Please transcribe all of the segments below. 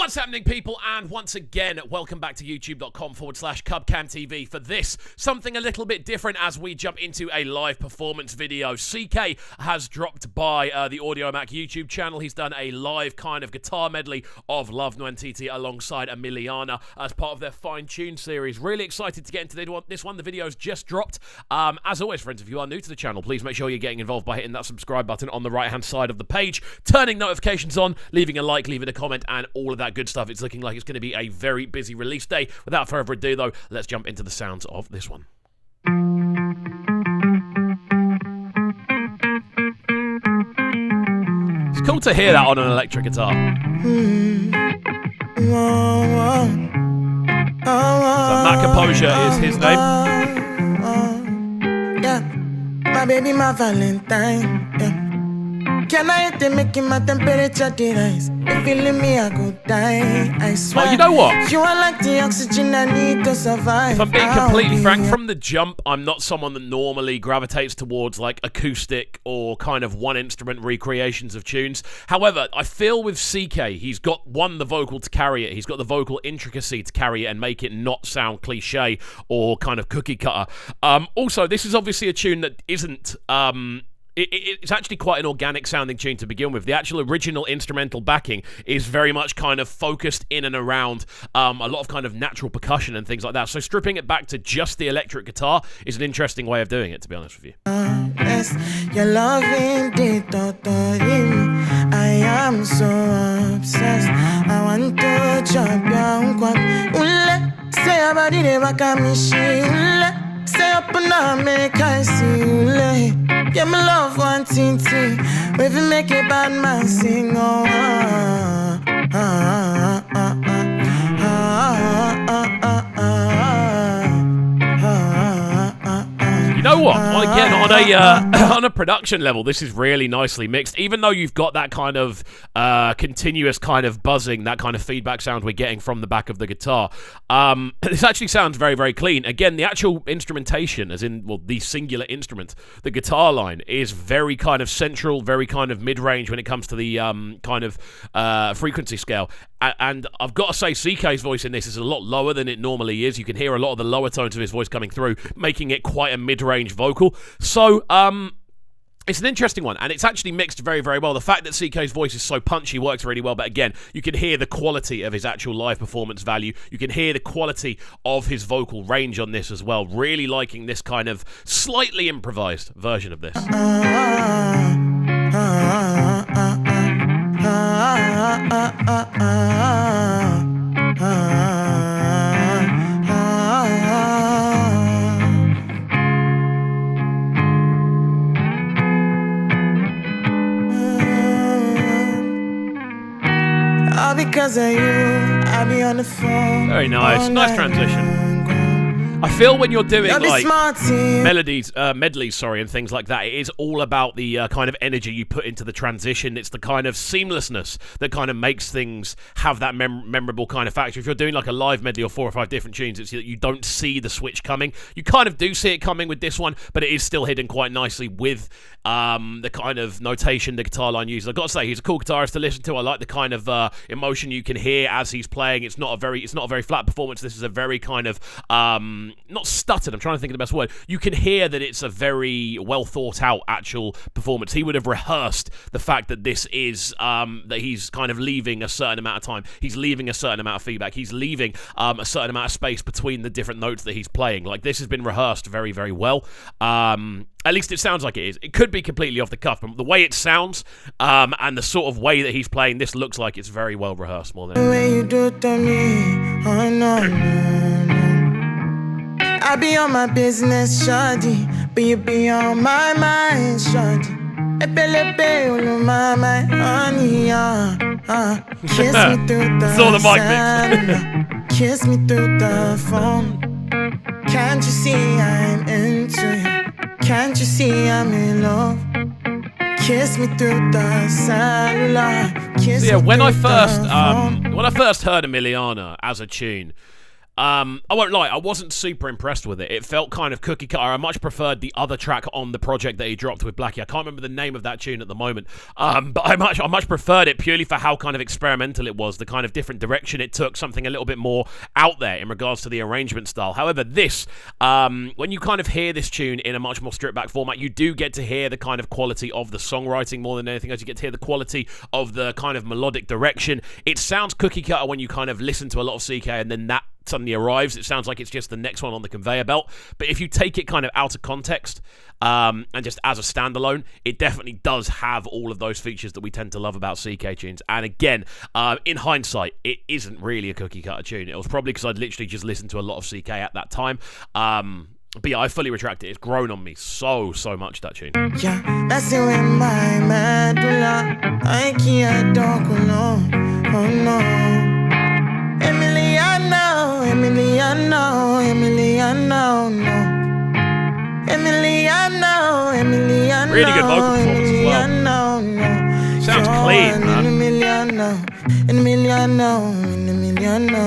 What's happening, people? And once again, welcome back to youtube.com/CubCamTV for this, something a little bit different as we jump into a live performance video. CKay has dropped by the AudioMac YouTube channel. He's done a live kind of guitar medley of Love Nwantiti alongside Emiliana as part of their Fine Tune series. Really excited to get into this one. The video's just dropped. As always, friends, if you are new to the channel, please make sure you're getting involved by hitting that subscribe button on the right-hand side of the page, turning notifications on, leaving a like, leaving a comment, and all of that good stuff. It's looking like it's going to be a very busy release day. Without further ado, though, let's jump into the sounds of this one. It's cool to hear that on an electric guitar. So Matt Composure is his name. Yeah, my baby, my Valentine. Yeah. Can I hit making my temperature rise? If you leave me, I go die. I swear. Oh, you know what? You are like the oxygen I need to survive. If I'm being completely frank, from the jump, I'm not someone that normally gravitates towards like acoustic or kind of one instrument recreations of tunes. However, I feel with CKay, he's got the vocal to carry it. He's got the vocal intricacy to carry it and make it not sound cliche or kind of cookie cutter. Also, this is obviously a tune that isn't It's actually quite an organic sounding tune to begin with. The actual original instrumental backing is very much kind of focused in and around a lot of kind of natural percussion and things like that. So stripping it back to just the electric guitar is an interesting way of doing it, to be honest with you. Yes, your loving did I am so obsessed. I want to chop your say about it, say up and make I see. Yeah, my love Nwantiti. If you make a bad man sing, oh, You know what? Again, on a production level, this is really nicely mixed. Even though you've got that kind of continuous kind of buzzing, that kind of feedback sound we're getting from the back of the guitar, this actually sounds very, very clean. Again, the actual instrumentation, as in, well, the singular instrument, the guitar line, is very kind of central, very kind of mid-range when it comes to the kind of frequency scale. And I've got to say, CKay's voice in this is a lot lower than it normally is. You can hear a lot of the lower tones of his voice coming through, making it quite a mid-range vocal. So, it's an interesting one, and it's actually mixed very, very well. The fact that CKay's voice is so punchy works really well, but again, you can hear the quality of his actual live performance value. You can hear the quality of his vocal range on this as well. Really liking this kind of slightly improvised version of this. All because of you, I'll be on the phone. Very nice. Nice transition. I feel when you're doing like medleys, and things like that, it is all about the kind of energy you put into the transition. It's the kind of seamlessness that kind of makes things have that memorable kind of factor. If you're doing like a live medley or 4 or 5 different tunes, it's that you don't see the switch coming. You kind of do see it coming with this one, but it is still hidden quite nicely with the kind of notation the guitar line uses. I've got to say, he's a cool guitarist to listen to. I like the kind of emotion you can hear as he's playing. It's not a very flat performance. This is a very kind of not stuttered, I'm trying to think of the best word. You can hear that it's a very well thought out actual performance. He would have rehearsed the fact that this is that he's kind of leaving a certain amount of time. He's leaving a certain amount of feedback. He's leaving a certain amount of space between the different notes that he's playing. Like, this has been rehearsed very, very well. At least it sounds like it is. It could be completely off the cuff, but the way it sounds and the sort of way that he's playing, this looks like it's very well rehearsed more than the way you do to me, oh no, no. I be on my business, shawty, but you be on my mind, shawty. My honey, kiss me through the sound, kiss me through the phone. Can't you see I'm into you? Can't you see I'm in love? Kiss me through the cellular. So yeah, when I first heard Emiliana as a tune, I won't lie, I wasn't super impressed with it. It felt kind of cookie cutter. I much preferred the other track on the project that he dropped with Blackie. I can't remember the name of that tune at the moment, but I much preferred it purely for how kind of experimental it was, the kind of different direction it took, something a little bit more out there in regards to the arrangement style. However, this, when you kind of hear this tune in a much more stripped back format, you do get to hear the kind of quality of the songwriting more than anything else. You get to hear the quality of the kind of melodic direction. It sounds cookie cutter when you kind of listen to a lot of CKay and then that suddenly arrives. It sounds like it's just the next one on the conveyor belt. But if you take it kind of out of context and just as a standalone, it definitely does have all of those features that we tend to love about CKay tunes. And again, in hindsight, it isn't really a cookie cutter tune. It was probably because I'd literally just listened to a lot of CKay at that time. But yeah, I fully retract it. It's grown on me so much, that tune. Yeah, that's it with my medulla. I can't talk alone. Oh no. Emiliana, Emiliana, Emiliana, no. Emiliana, Emiliana. Really good vocal performance as well. Sounds clean, man. Emiliana, Emiliana, Emiliana,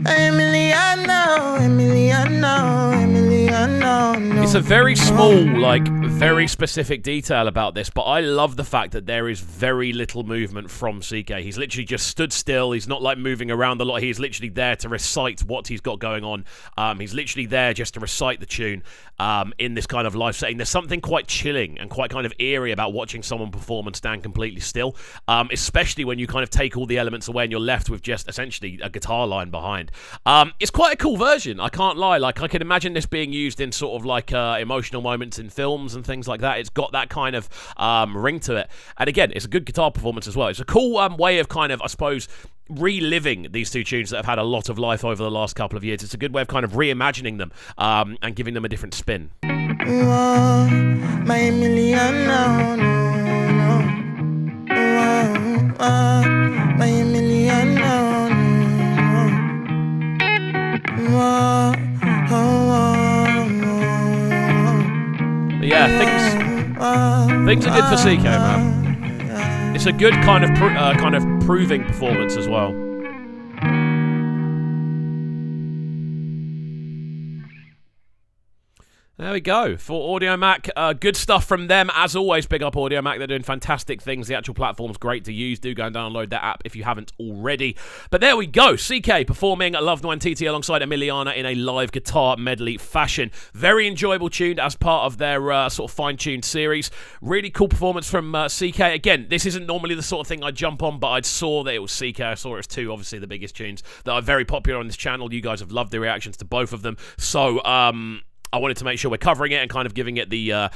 Emiliana, Emiliana, Emiliana. It's a very small, like, very specific detail about this, but I love the fact that there is very little movement from CKay. He's literally just stood still. He's not, like, moving around a lot. He's literally there to recite what he's got going on. He's literally there just to recite the tune in this kind of live setting. There's something quite chilling and quite kind of eerie about watching someone perform and stand completely still, especially when you kind of take all the elements away and you're left with just essentially a guitar line behind. It's quite a cool version, I can't lie. Like, I can imagine this being used in sort of like emotional moments in films and things like that. It's got that kind of ring to it. And again, it's a good guitar performance as well. It's a cool way of kind of, I suppose, reliving these two tunes that have had a lot of life over the last couple of years. It's a good way of kind of reimagining them and giving them a different spin. My Emiliana, my Emiliana, But yeah, things are good for CKay, man. It's a good kind of proving performance as well. There we go. For Audio Mac, good stuff from them. As always, big up Audio Mac. They're doing fantastic things. The actual platform's great to use. Do go and download that app if you haven't already. But there we go. CKay performing Love Nwantiti alongside Emiliana in a live guitar medley fashion. Very enjoyable tune as part of their sort of fine-tuned series. Really cool performance from CKay. Again, this isn't normally the sort of thing I jump on, but I saw that it was CKay. I saw it as two, obviously the biggest tunes that are very popular on this channel. You guys have loved the reactions to both of them. So, I wanted to make sure we're covering it and kind of giving it the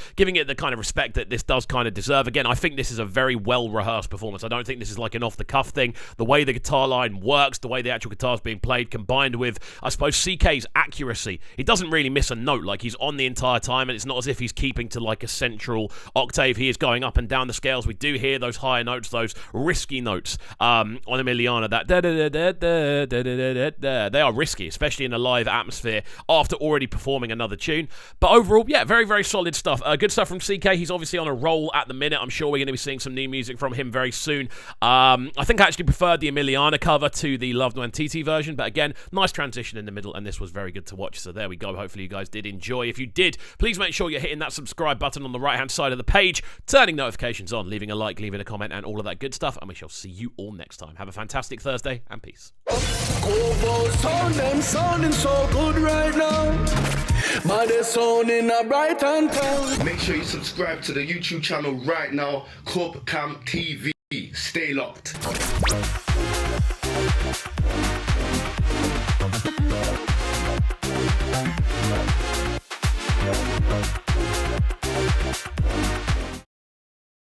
kind of respect that this does kind of deserve. Again, I think this is a very well-rehearsed performance. I don't think this is like an off-the-cuff thing. The way the guitar line works, the way the actual guitar is being played, combined with, I suppose, CKay's accuracy. He doesn't really miss a note. Like, he's on the entire time, and it's not as if he's keeping to, like, a central octave. He is going up and down the scales. We do hear those higher notes, those risky notes on Emiliana. That da-da-da-da-da-da-da-da-da. They are risky, especially in a live atmosphere after already performing another tune. But overall, yeah, very, very solid stuff. Good stuff from CKay. He's obviously on a roll at the minute. I'm sure we're going to be seeing some new music from him very soon. I think I actually preferred the Emiliana cover to the Love Nwantiti version. But again, nice transition in the middle, and this was very good to watch. So there we go. Hopefully you guys did enjoy. If you did, please make sure you're hitting that subscribe button on the right-hand side of the page, turning notifications on, leaving a like, leaving a comment, and all of that good stuff. And we shall see you all next time. Have a fantastic Thursday, and peace. Sounding so good right now. But they're sounding a bright and town. Make sure you subscribe to the YouTube channel right now, CubCamTV. Stay locked.